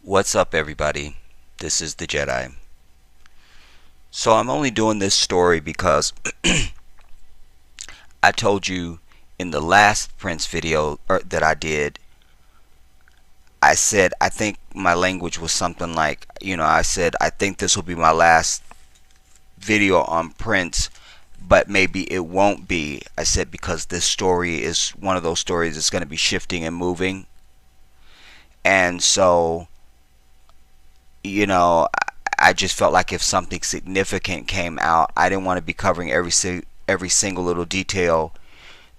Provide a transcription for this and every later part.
What's up, everybody? This is the Jedi. So I'm only doing this story because I told you in the last Prince video that I did, I said I think my language was something like, I said I think this will be my last video on Prince, but maybe it won't be. I said because this story is one of those stories that's going to be shifting and moving. And so, you know, I just felt like if something significant came out, I didn't want to be covering every single little detail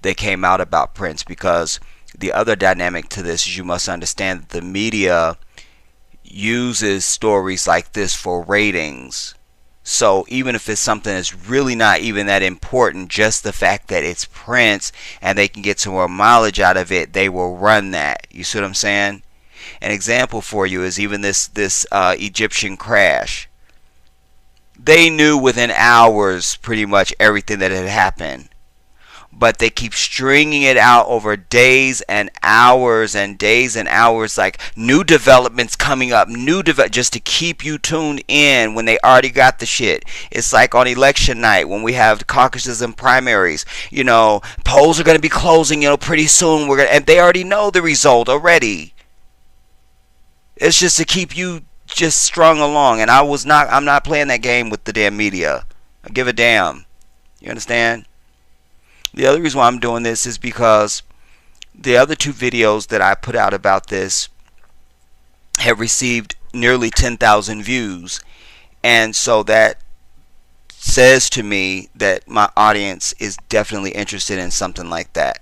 that came out about Prince, because the other dynamic to this is you must understand that the media uses stories like this for ratings. So even if it's something that's really not even that important, just the fact that it's Prince and they can get some more mileage out of it, they will run that. You see what I'm saying? An example for you is even this Egyptian crash. They knew within hours pretty much everything that had happened, but they keep stringing it out over days and hours and days and hours, like new developments coming up, just to keep you tuned in when they already got the shit. It's like on election night when we have caucuses and primaries. Polls are going to be closing, pretty soon. And they already know the result already. It's just to keep you just strung along. And I'm not playing that game with the damn media. I give a damn. You understand? The other reason why I'm doing this is because the other two videos that I put out about this have received nearly 10,000 views. And so that says to me that my audience is definitely interested in something like that.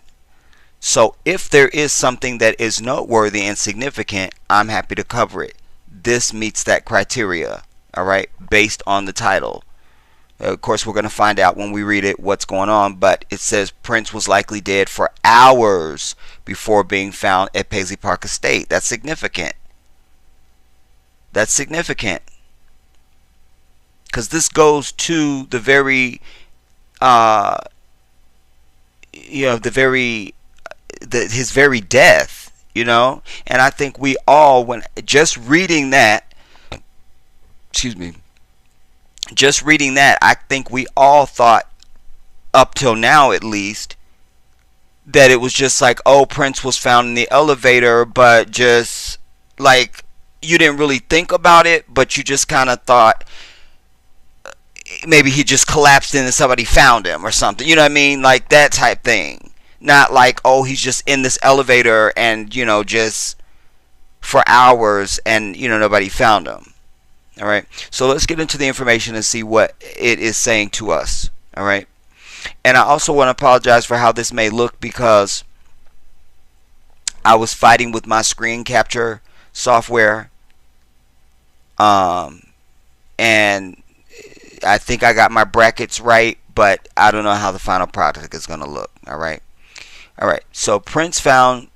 So if there is something that is noteworthy and significant, I'm happy to cover it. This meets that criteria, all right, based on the title. Of course, we're going to find out when we read it what's going on, but it says Prince was likely dead for hours before being found at Paisley Park Estate. That's significant. That's significant. Because this goes to the very, his very death, and I think we all, when just reading that, I think we all thought, up till now at least, that it was just like, oh, Prince was found in the elevator, but just like you didn't really think about it, but you just kind of thought maybe he just collapsed and somebody found him or something, you know what I mean, like that type thing. Not like, oh, he's just in this elevator and, just for hours and, nobody found him. All right. So let's get into the information and see what it is saying to us. All right. And I also want to apologize for how this may look, because I was fighting with my screen capture software. And I think I got my brackets right, but I don't know how the final product is going to look. All right. All right, so Prince was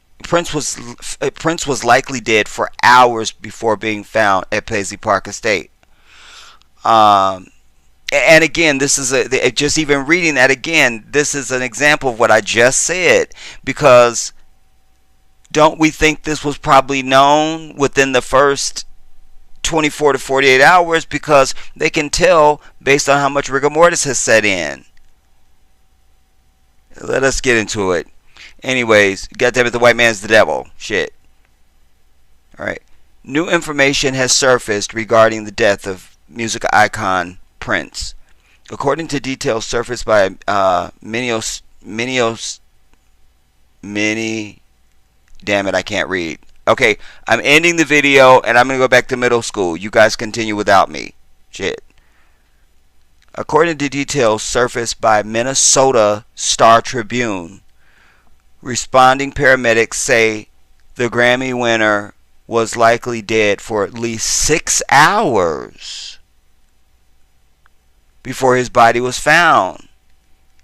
likely dead for hours before being found at Paisley Park Estate. And again, this is just even reading that again, this is an example of what I just said, because don't we think this was probably known within the first 24 to 48 hours, because they can tell based on how much rigor mortis has set in. Let us get into it. Anyways, goddamn it, the white man's the devil. Shit. Alright. New information has surfaced regarding the death of music icon Prince. According to details surfaced by damn it, I can't read. Okay, I'm ending the video and I'm going to go back to middle school. You guys continue without me. Shit. According to details surfaced by Minnesota Star Tribune, responding paramedics say the Grammy winner was likely dead for at least 6 hours before his body was found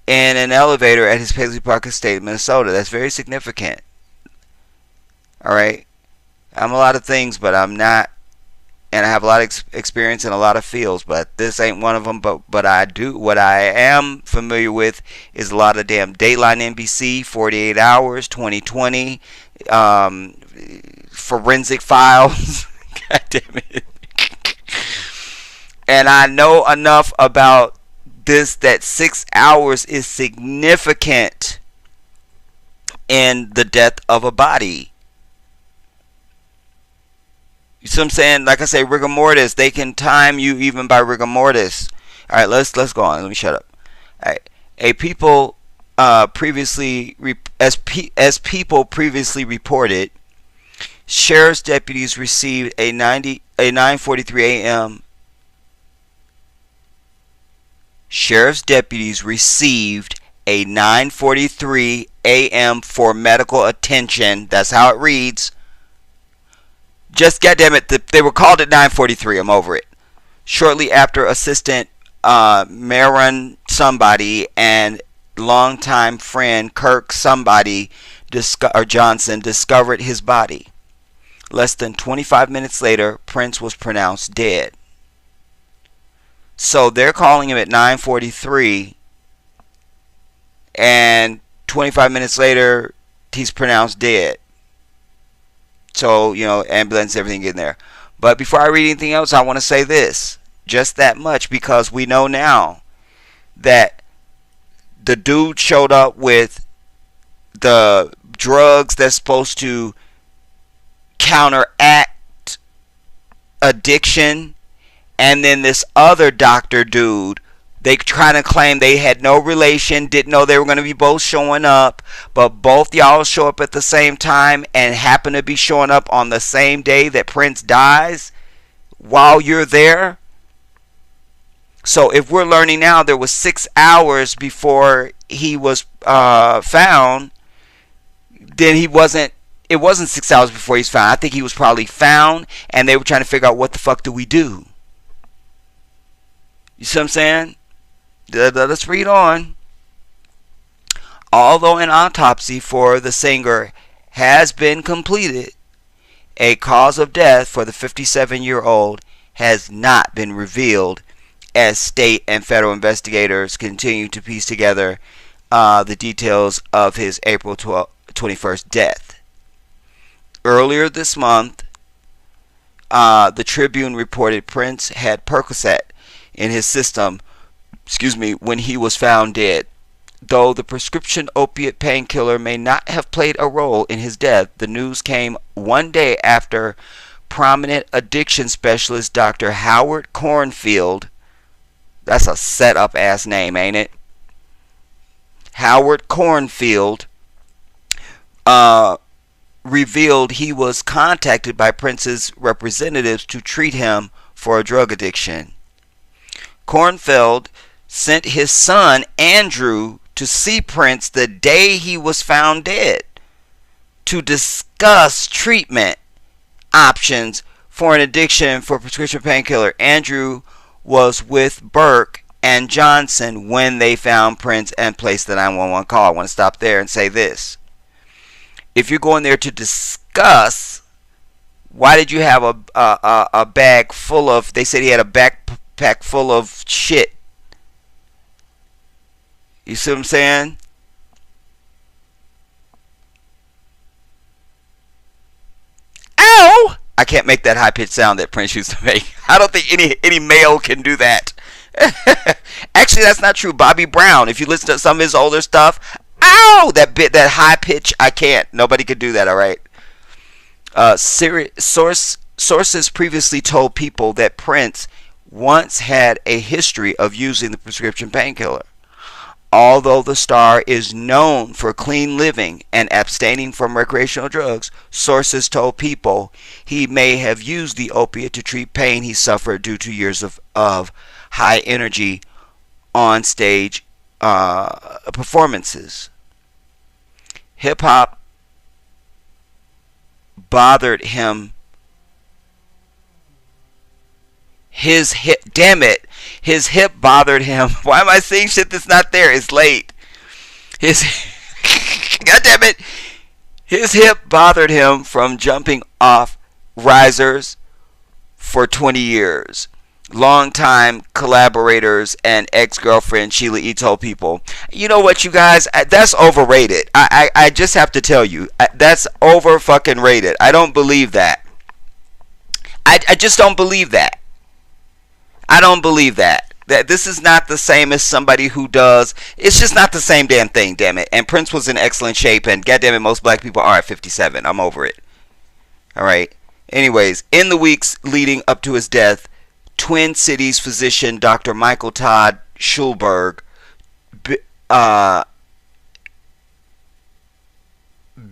in an elevator at his Paisley Park Estate, Minnesota. That's very significant. Alright? I'm a lot of things, but I'm not, and I have a lot of experience in a lot of fields, but this ain't one of them. But I do, what I am familiar with is a lot of damn Dateline NBC, 48 Hours, 2020, Forensic Files. Damn it. And I know enough about this that 6 hours is significant in the death of a body. You see what I'm saying? Like I say, rigor mortis, they can time you even by rigor mortis. All right, let's go on. Let me shut up. All right. People previously reported, sheriff's deputies received a 9:43 a.m. Sheriff's deputies received a 9:43 a.m. for medical attention. That's how it reads. Just goddamn it, they were called at 9:43. I'm over it. Shortly after, assistant Maron somebody and longtime friend Kirk somebody Johnson discovered his body. Less than 25 minutes later, Prince was pronounced dead. So they're calling him at 9:43, and 25 minutes later, he's pronounced dead. So, ambulance, everything in there. But before I read anything else, I want to say this. Just that much, because we know now that the dude showed up with the drugs that's supposed to counteract addiction, and then this other doctor dude, they trying to claim they had no relation, didn't know they were going to be both showing up, but both y'all show up at the same time and happen to be showing up on the same day that Prince dies while you're there. So if we're learning now there was 6 hours before he was found, then it wasn't 6 hours before he's found. I think he was probably found and they were trying to figure out what the fuck do we do. You see what I'm saying? Let's read on. Although an autopsy for the singer has been completed, a cause of death for the 57-year-old has not been revealed, as state and federal investigators continue to piece together the details of his April 21st death. Earlier this month, the Tribune reported Prince had Percocet in his system when he was found dead. Though the prescription opiate painkiller may not have played a role in his death, the news came one day after prominent addiction specialist Dr. Howard Cornfield, that's a set up ass name, ain't it? Howard Cornfield revealed he was contacted by Prince's representatives to treat him for a drug addiction. Cornfield sent his son Andrew to see Prince the day he was found dead to discuss treatment options for an addiction for prescription painkiller. Andrew was with Burke and Johnson when they found Prince and placed the 911 call. I want to stop there and say this. If you're going there to discuss, why did you have a bag full of, they said he had a backpack full of shit. You see what I'm saying? Ow! I can't make that high-pitched sound that Prince used to make. I don't think any male can do that. Actually, that's not true. Bobby Brown, if you listen to some of his older stuff, ow! That high pitch, I can't. Nobody could do that, all right? Sources previously told people that Prince once had a history of using the prescription painkiller. Although the star is known for clean living and abstaining from recreational drugs, sources told people he may have used the opiate to treat pain he suffered due to years of high energy on stage performances. Hip hop bothered him. His hip bothered him. Why am I saying shit that's not there? It's late. God damn it. His hip bothered him from jumping off risers for 20 years. Longtime collaborators and ex-girlfriend Sheila E. told people, you know what, you guys, that's overrated. I just have to tell you, that's over fucking rated. I don't believe that. I just don't believe that. I don't believe that. That this is not the same as somebody who does. It's just not the same damn thing, damn it. And Prince was in excellent shape, and goddamn it, most black people are at 57. I'm over it. All right. Anyways, in the weeks leading up to his death, Twin Cities physician Dr. Michael Todd Schulberg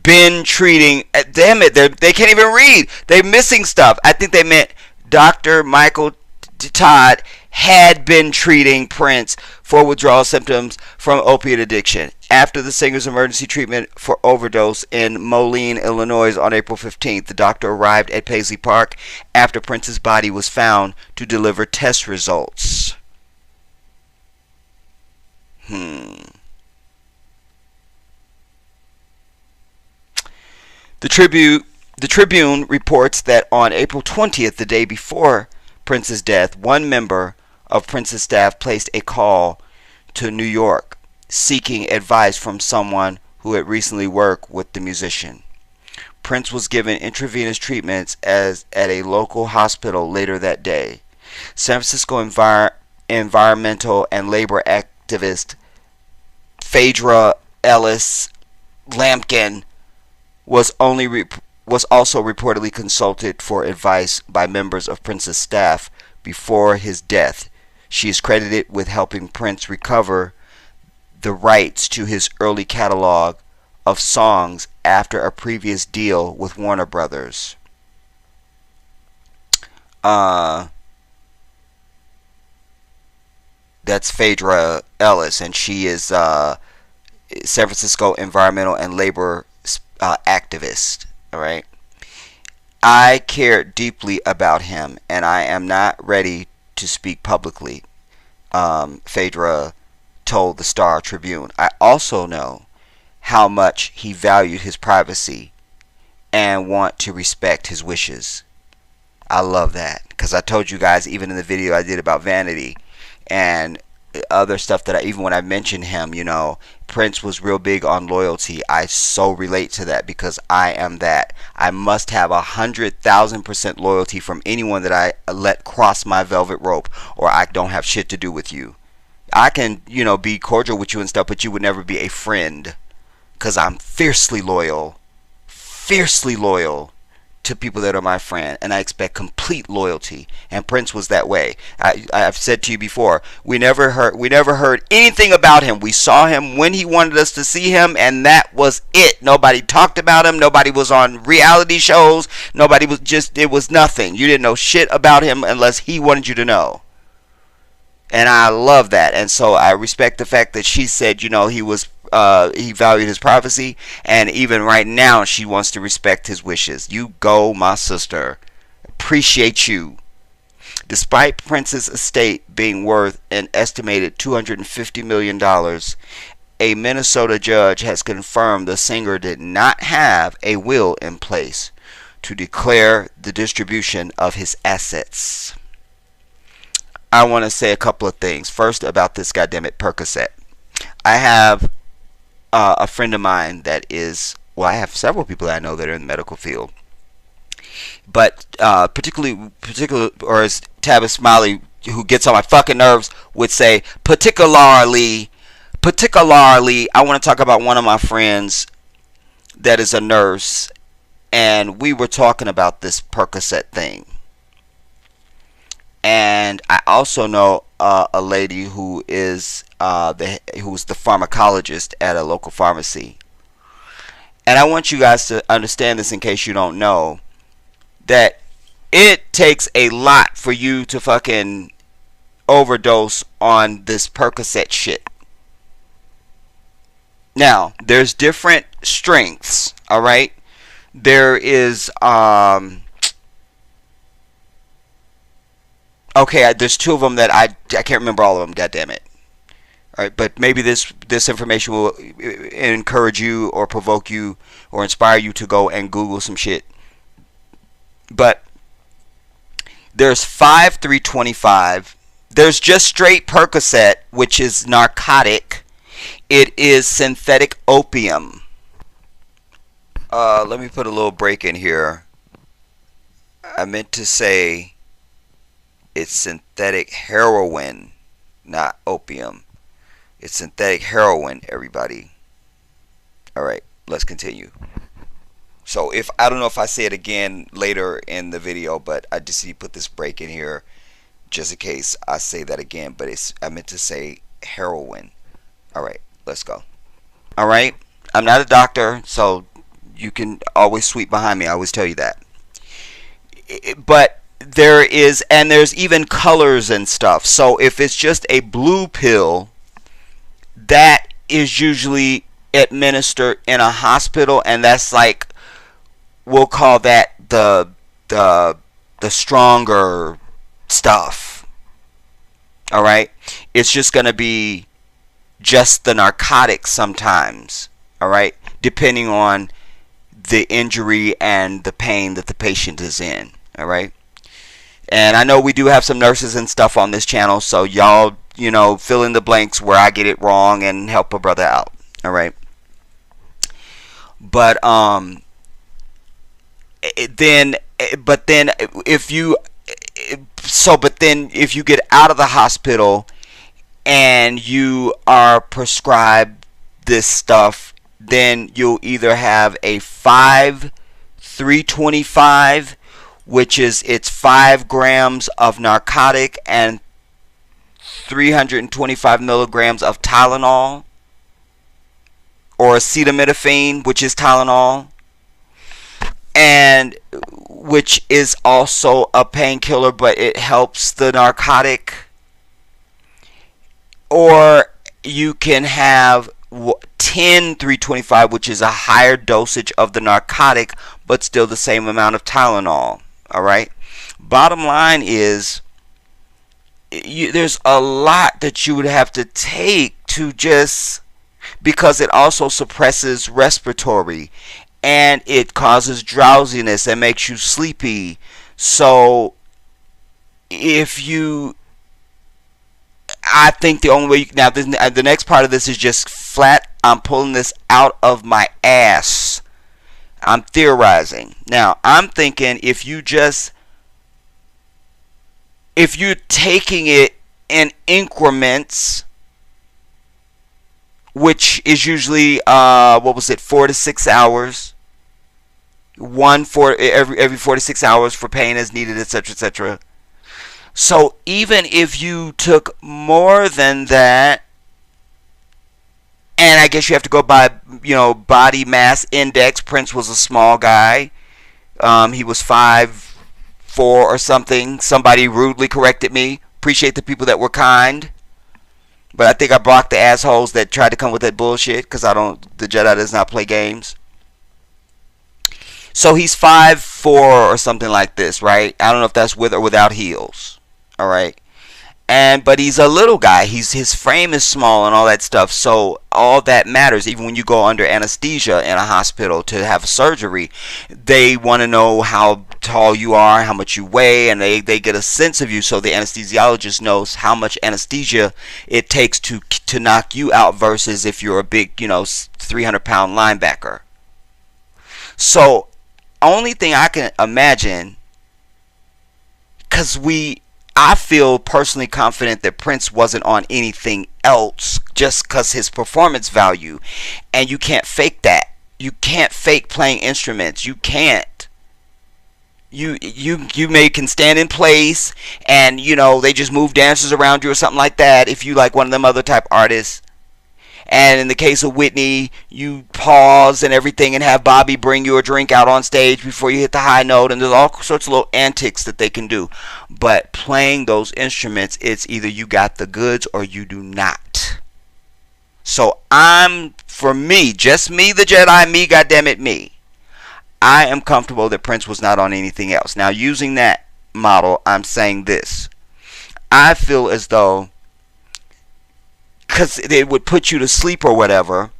been treating. Damn it, they can't even read. They're missing stuff. I think they meant Dr. Michael Todd had been treating Prince for withdrawal symptoms from opiate addiction. After the singer's emergency treatment for overdose in Moline, Illinois on April 15th, the doctor arrived at Paisley Park after Prince's body was found to deliver test results. The Tribune reports that on April 20th, the day before Prince's death, one member of Prince's staff placed a call to New York seeking advice from someone who had recently worked with the musician. Prince was given intravenous treatments at a local hospital later that day. San Francisco environmental and labor activist Phaedra Ellis Lampkin was also reportedly consulted for advice by members of Prince's staff before his death. She is credited with helping Prince recover the rights to his early catalog of songs after a previous deal with Warner Brothers. That's Phaedra Ellis, and she is San Francisco environmental and labor activist. All right. I care deeply about him, and I am not ready to speak publicly, Phaedra told the Star Tribune. I also know how much he valued his privacy and want to respect his wishes. I love that, because I told you guys, even in the video I did about Vanity and other stuff, that even when I mentioned him, Prince was real big on loyalty. I so relate to that, because I am that. I must have 100,000% loyalty from anyone that I let cross my velvet rope, or I don't have shit to do with you. I can, be cordial with you and stuff, but you would never be a friend, because I'm fiercely loyal to people that are my friend, and I expect complete loyalty. And Prince was that way. I've said to you before, we never heard anything about him. We saw him when he wanted us to see him, and that was it. Nobody talked about him. Nobody was on reality shows. It was nothing. You didn't know shit about him unless he wanted you to know. And I love that. And so I respect the fact that she said, he valued his privacy, and even right now she wants to respect his wishes. You go, my sister. Appreciate you. Despite Prince's estate being worth an estimated $250 million, a Minnesota judge has confirmed the singer did not have a will in place to declare the distribution of his assets. I want to say a couple of things. First, about this goddammit Percocet. I have a friend of mine that is, I have several people that I know that are in the medical field, but particularly, or as Tavis Smiley, who gets on my fucking nerves, would say, particularly, I want to talk about one of my friends that is a nurse, and we were talking about this Percocet thing. And I also know a lady who is who's the pharmacologist at a local pharmacy. And I want you guys to understand this, in case you don't know, that it takes a lot for you to fucking overdose on this Percocet shit. Now, there's different strengths, all right? There is okay, there's two of them that I can't remember all of them, goddammit. Alright, but maybe this information will encourage you or provoke you or inspire you to go and Google some shit. But there's 5-325. There's just straight Percocet, which is narcotic. It is synthetic opium. Let me put a little break in here. I meant to say it's synthetic heroin, not opium. It's synthetic heroin, everybody. Alright, let's continue. So if I don't know if I say it again later in the video, but I just need to put this break in here just in case I say that again. But I meant to say heroin. Alright, let's go. Alright, I'm not a doctor, so you can always sweep behind me. I always tell you that. But there's even colors and stuff. So if it's just a blue pill, that is usually administered in a hospital, and that's like, we'll call that the stronger stuff. All right, it's just going to be just the narcotics sometimes. All right, depending on the injury and the pain that the patient is in. All right, and I know we do have some nurses and stuff on this channel, so y'all, you know, fill in the blanks where I get it wrong and help a brother out. All right, but then if you get out of the hospital and you are prescribed this stuff, then you'll either have a 5-325, which is it's 5 grams of narcotic and 325 milligrams of Tylenol, or acetaminophen, which is Tylenol, and which is also a painkiller, but it helps the narcotic. Or you can have 10-325, which is a higher dosage of the narcotic, but still the same amount of Tylenol. All right. Bottom line is, there's a lot that you would have to take to just, because it also suppresses respiratory, and it causes drowsiness and makes you sleepy. So I think the only way now, the next part of this is just flat, I'm pulling this out of my ass. I'm theorizing. Now, I'm thinking if you're taking it in increments, which is usually 4 to 6 hours, every 4 to 6 hours for pain as needed, etc., etc. So even if you took more than that, and I guess you have to go by, body mass index. Prince was a small guy. He was 5'4" or something. Somebody rudely corrected me. Appreciate the people that were kind. But I think I blocked the assholes that tried to come with that bullshit, because the Jedi does not play games. So he's 5'4" or something like this, right? I don't know if that's with or without heels. All right. But he's a little guy. His frame is small and all that stuff. So all that matters. Even when you go under anesthesia in a hospital to have surgery, they want to know how tall you are, how much you weigh, and they get a sense of you. So the anesthesiologist knows how much anesthesia it takes to knock you out versus if you're a big, 300-pound linebacker. So only thing I can imagine, because I feel personally confident that Prince wasn't on anything else just because his performance value. And you can't fake that. You can't fake playing instruments. You can't. You can stand in place and, they just move dancers around you or something like that if you like one of them other type artists. And in the case of Whitney, you pause and everything and have Bobby bring you a drink out on stage before you hit the high note. And there's all sorts of little antics that they can do. But playing those instruments, it's either you got the goods or you do not. So for me, just me, the Jedi, me, goddammit, me, I am comfortable that Prince was not on anything else. Now, using that model, I'm saying this. I feel as though, because it would put you to sleep or whatever,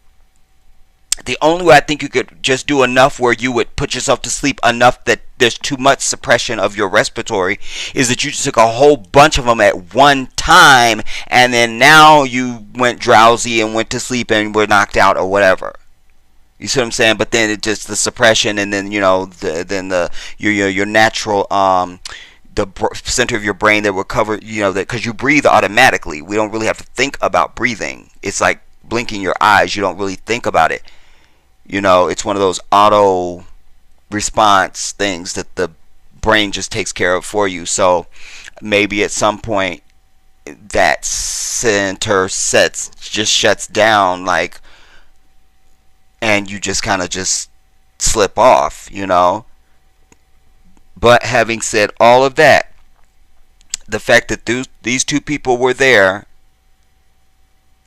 the only way I think you could just do enough where you would put yourself to sleep enough that there's too much suppression of your respiratory is that you just took a whole bunch of them at one time, and then now you went drowsy and went to sleep and were knocked out or whatever. You see what I'm saying? But then it just the suppression, and then your natural center of your brain that will cover, that because you breathe automatically. We don't really have to think about breathing. It's like blinking your eyes. You don't really think about it. It's one of those auto response things that the brain just takes care of for you. So maybe at some point that center just shuts down, like, and you just kind of just slip off. But having said all of that, the fact that these two people were there,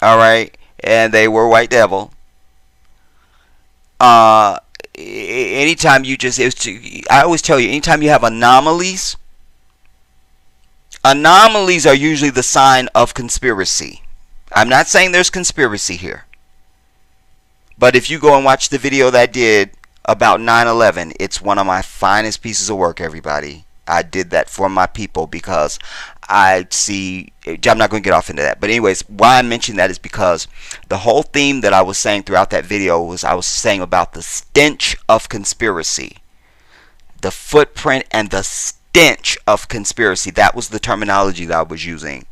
all right, and they were White Devil. Anytime I always tell you, anytime you have anomalies are usually the sign of conspiracy. I'm not saying there's conspiracy here, but if you go and watch the video that I did about 9/11, it's one of my finest pieces of work, everybody. I did that for my people because I'm not going to get off into that. But anyways, why I mention that is because the whole theme that I was saying throughout that video was I was saying about the stench of conspiracy. The footprint and the stench of conspiracy. That was the terminology that I was using.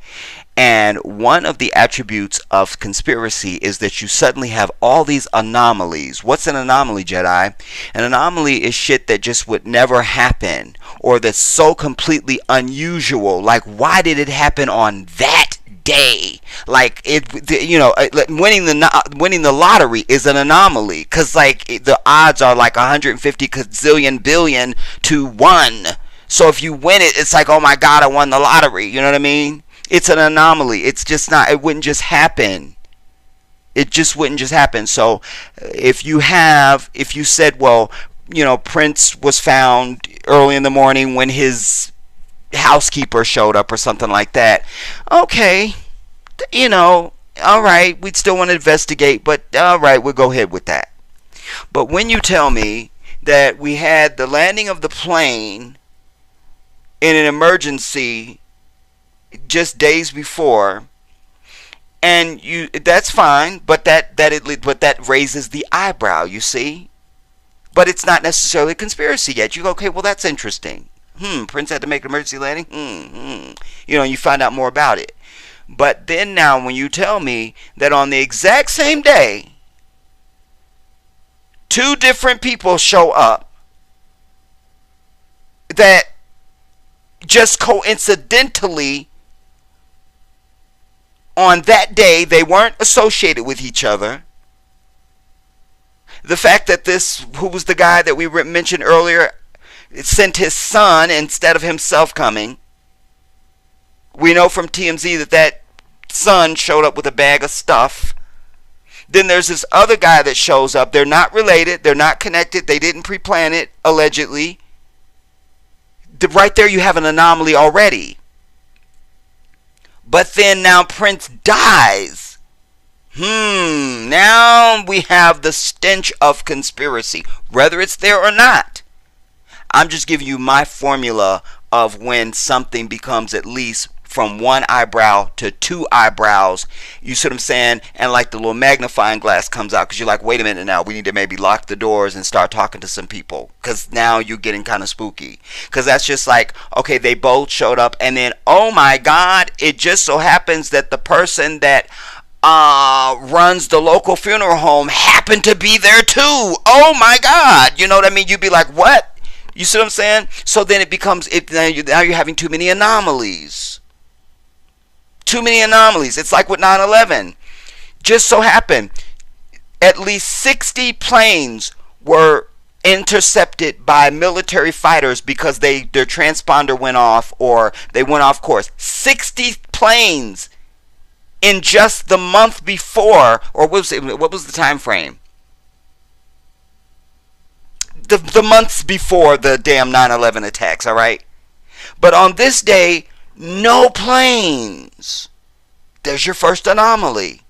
And one of the attributes of conspiracy is that you suddenly have all these anomalies. What's an anomaly, Jedi? An anomaly is shit that just would never happen, or that's so completely unusual. Like, why did it happen on that day? Like, winning the lottery is an anomaly, because like the odds are like 150 gazillion billion to 1. So if you win it, it's like, oh my God, I won the lottery. You know what I mean? It's an anomaly. It's just not, it wouldn't just happen. It just wouldn't just happen. So if you said, well, Prince was found early in the morning when his housekeeper showed up or something like that. Okay. All right. We'd still want to investigate, but all right, we'll go ahead with that. But when you tell me that we had the landing of the plane in an emergency just days before, and that's fine, but that raises the eyebrow, you see. But it's not necessarily a conspiracy yet. You go, okay, well, that's interesting. Prince had to make an emergency landing. You find out more about it. But then now when you tell me that on the exact same day 2 different people show up that just coincidentally on that day they weren't associated with each other. The fact that who was the guy that we mentioned earlier, sent his son instead of himself coming. We know from TMZ that son showed up with a bag of stuff. Then there's this other guy that shows up. They're not related. They're not connected. They didn't pre-plan it, allegedly. Right there you have an anomaly already. But then now Prince dies. Now we have the stench of conspiracy, whether it's there or not. I'm just giving you my formula of when something becomes at least from 1 eyebrow to 2 eyebrows. You see what I'm saying? And like the little magnifying glass comes out, because you're like, wait a minute now, we need to maybe lock the doors and start talking to some people, because now you're getting kind of spooky. Because that's just like, okay, they both showed up, and then, oh my God, it just so happens that the person that runs the local funeral home happened to be there too. Oh my God. You know what I mean? You'd be like, what? You see what I'm saying? So then it becomes, now you're having too many anomalies. Too many anomalies. It's like with 9/11. Just so happened, at least 60 planes were intercepted by military fighters because their transponder went off, or they went off course. 60 planes in just the month before, or what was the time frame? The months before the damn 9/11 attacks, all right? But on this day, no planes. There's your first anomaly.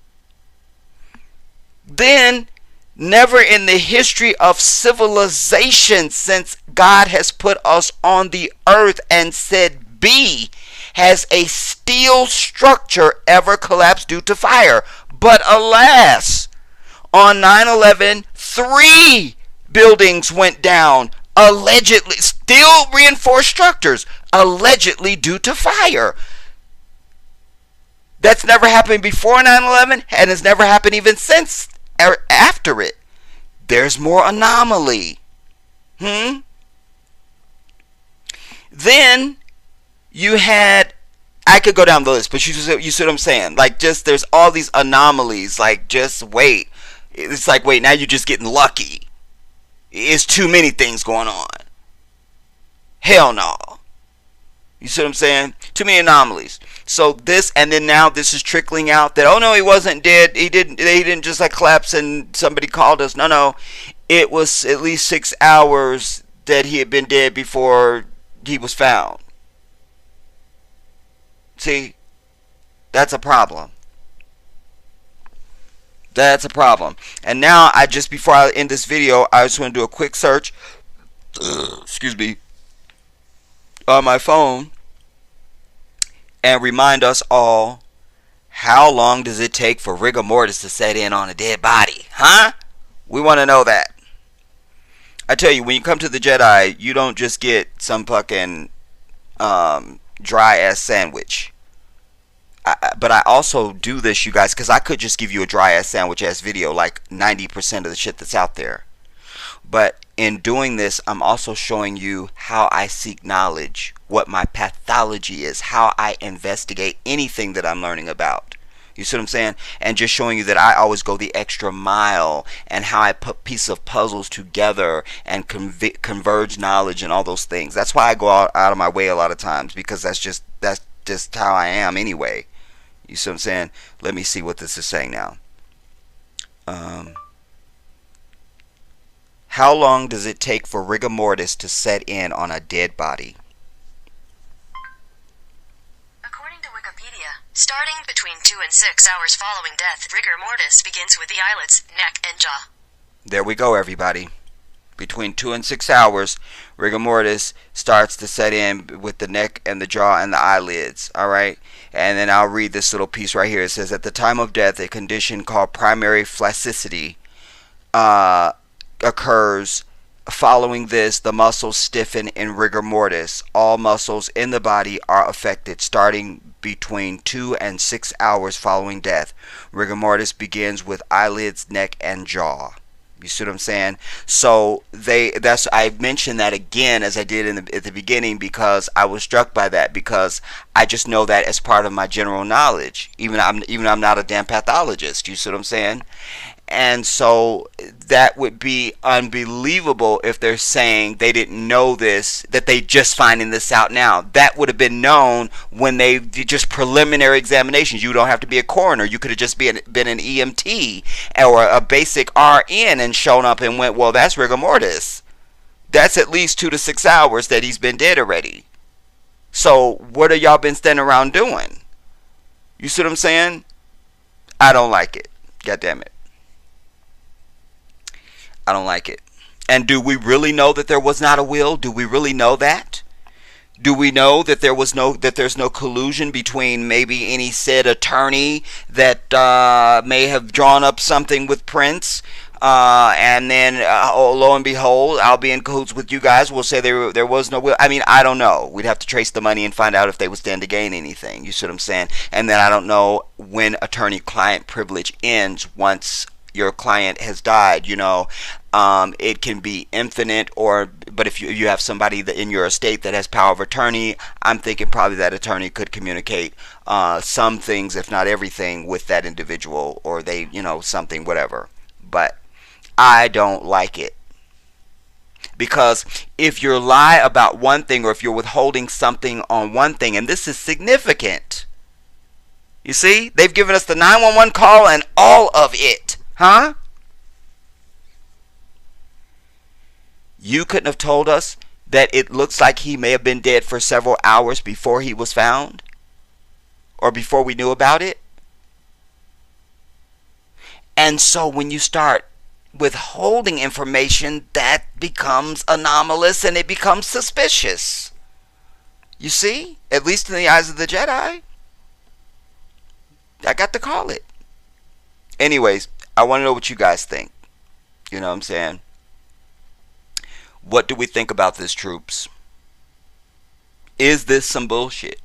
Then, never in the history of civilization since God has put us on the earth and said be, has a steel structure ever collapsed due to fire. But alas, on 9/11, 3 buildings went down, allegedly, still reinforced structures, allegedly due to fire. That's never happened before 9/11 and has never happened even since or after it. There's more anomaly. Then you had, I could go down the list, but you see what I'm saying? Like, just there's all these anomalies. Like, just wait. It's like, wait, now you're just getting lucky. It's too many things going on. Hell no. You see what I'm saying? Too many anomalies. So this, and then now this is trickling out that, oh no, he wasn't dead. He didn't just like collapse and somebody called us. No. It was at least 6 hours that he had been dead before he was found. See? That's a problem. That's a problem. And now, before I end this video, I just want to do a quick search. Excuse me. On my phone, and remind us all, how long does it take for rigor mortis to set in on a dead body? Huh? We want to know that. I tell you, when you come to the Jedi, you don't just get some fucking dry ass sandwich. But I also do this, you guys, because I could just give you a dry ass sandwich ass video like 90% of the shit that's out there. But in doing this, I'm also showing you how I seek knowledge, what my pathology is, how I investigate anything that I'm learning about. You see what I'm saying? And just showing you that I always go the extra mile, and how I put pieces of puzzles together and converge knowledge and all those things. That's why I go out of my way a lot of times, because that's just how I am anyway. You see what I'm saying? Let me see what this is saying now. How long does it take for rigor mortis to set in on a dead body? According to Wikipedia, starting between 2 and 6 hours following death, rigor mortis begins with the eyelids, neck, and jaw. There we go, everybody. Between 2 and 6 hours, rigor mortis starts to set in with the neck and the jaw and the eyelids. Alright? And then I'll read this little piece right here. It says, at the time of death, a condition called primary flaccidity occurs. Following this, the muscles stiffen in rigor mortis. All muscles in the body are affected starting between 2 and 6 hours following death. Rigor mortis begins with eyelids, neck, and jaw. You see what I'm saying? So I mentioned that again, as I did at the beginning, because I was struck by that, because I just know that as part of my general knowledge. Even I'm not a damn pathologist. You see what I'm saying? And so that would be unbelievable if they're saying they didn't know this, that they just finding this out now. That would have been known when they did just preliminary examinations. You don't have to be a coroner. You could have just been an EMT or a basic RN and shown up and went, well, that's rigor mortis. That's at least 2 to 6 hours that he's been dead already. So what have y'all been standing around doing? You see what I'm saying? I don't like it. God damn it. I don't like it. And do we really know that there was not a will? Do we really know that? Do we know that there's no collusion between maybe any said attorney that may have drawn up something with Prince, and then lo and behold, I'll be in cahoots with you guys. We'll say there was no will. I mean, I don't know. We'd have to trace the money and find out if they would stand to gain anything. You see what I'm saying? And then I don't know when attorney-client privilege ends once your client has died. You know, it can be infinite, but if you have somebody that in your estate that has power of attorney, I'm thinking probably that attorney could communicate some things, if not everything, with that individual, or they, something, whatever. But I don't like it, because if you lie about one thing, or if you're withholding something on one thing, and this is significant, you see, they've given us the 911 call and all of it. Huh? You couldn't have told us that it looks like he may have been dead for several hours before he was found? Or before we knew about it? And so when you start withholding information, that becomes anomalous and it becomes suspicious. You see? At least in the eyes of the Jedi. I got to call it. Anyways, I want to know what you guys think. You know what I'm saying? What do we think about this, troops? Is this some bullshit?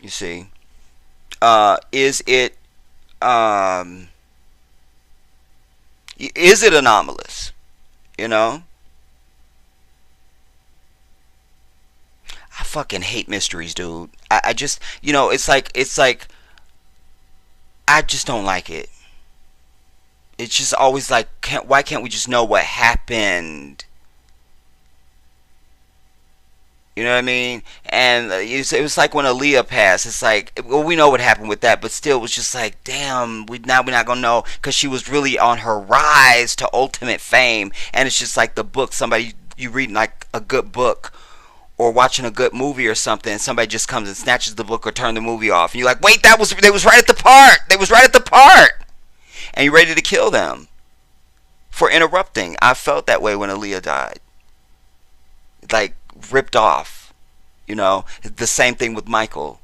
You see? Is it um is it anomalous? You know? I fucking hate mysteries, dude. I just, it's like I just don't like it. It's just always like, why can't we just know what happened? You know what I mean? And it was like when Aaliyah passed. It's like, well, we know what happened with that, but still, it was just like, damn, we're not gonna know because she was really on her rise to ultimate fame. And it's just like the book, somebody you reading like a good book or watching a good movie or something, and somebody just comes and snatches the book or turn the movie off, and you're like, wait, they was right at the part. They was right at the part, and you're ready to kill them for interrupting. I felt that way when Aaliyah died, like ripped off. You know, the same thing with Michael.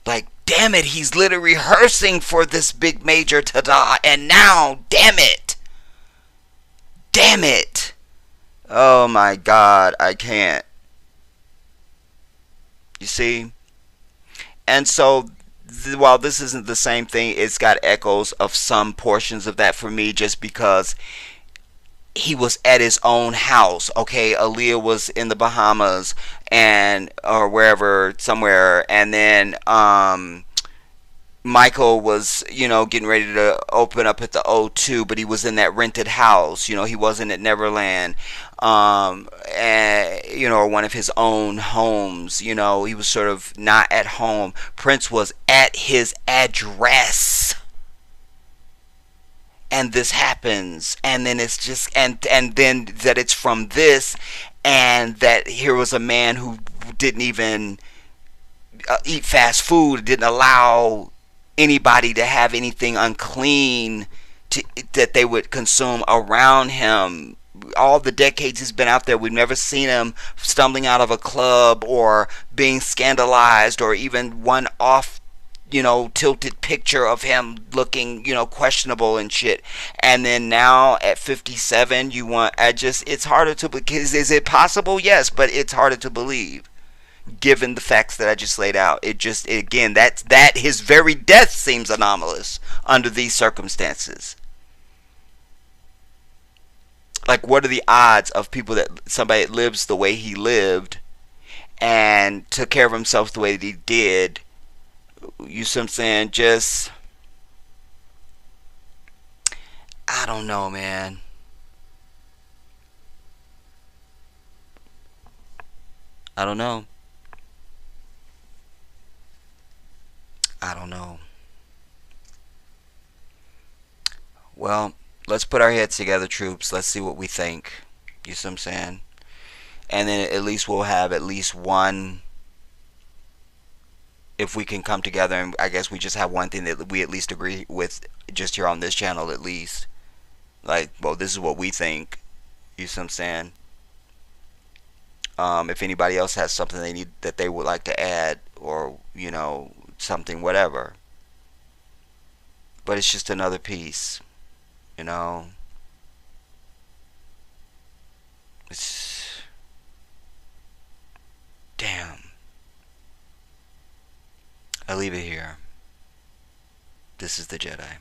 Like, damn it, he's literally rehearsing for this big major ta-da, and now, damn it. Oh my God, I can't. You see? And so, while this isn't the same thing, it's got echoes of some portions of that for me just because he was at his own house. Okay, Aaliyah was in the Bahamas and or wherever, somewhere, and then Michael was, getting ready to open up at the O2, but he was in that rented house. He wasn't at Neverland, and or one of his own homes. He was sort of not at home. Prince was at his address, and this happens, and then it's just, and then that it's from this, and that here was a man who didn't even eat fast food, didn't allow anybody to have anything unclean that they would consume around him. All the decades he's been out there, we've never seen him stumbling out of a club or being scandalized, or even one off, tilted picture of him looking, questionable and shit. And then now at 57, it's harder to believe. Is it possible? Yes, but it's harder to believe given the facts that I just laid out. Again, that his very death seems anomalous under these circumstances. Like, what are the odds of somebody that lives the way he lived and took care of himself the way that he did? You see what I'm saying? Just, I don't know, man. I don't know. I don't know. Well, let's put our heads together, troops. Let's see what we think. You see what I'm saying? And then at least we'll have at least one. If we can come together, and I guess we just have one thing that we at least agree with, just here on this channel at least. Like, well, this is what we think. You see what I'm saying? If anybody else has something that they would like to add, or something, whatever. But it's just another piece, you know. It's, damn. I leave it here. This is the Jedi.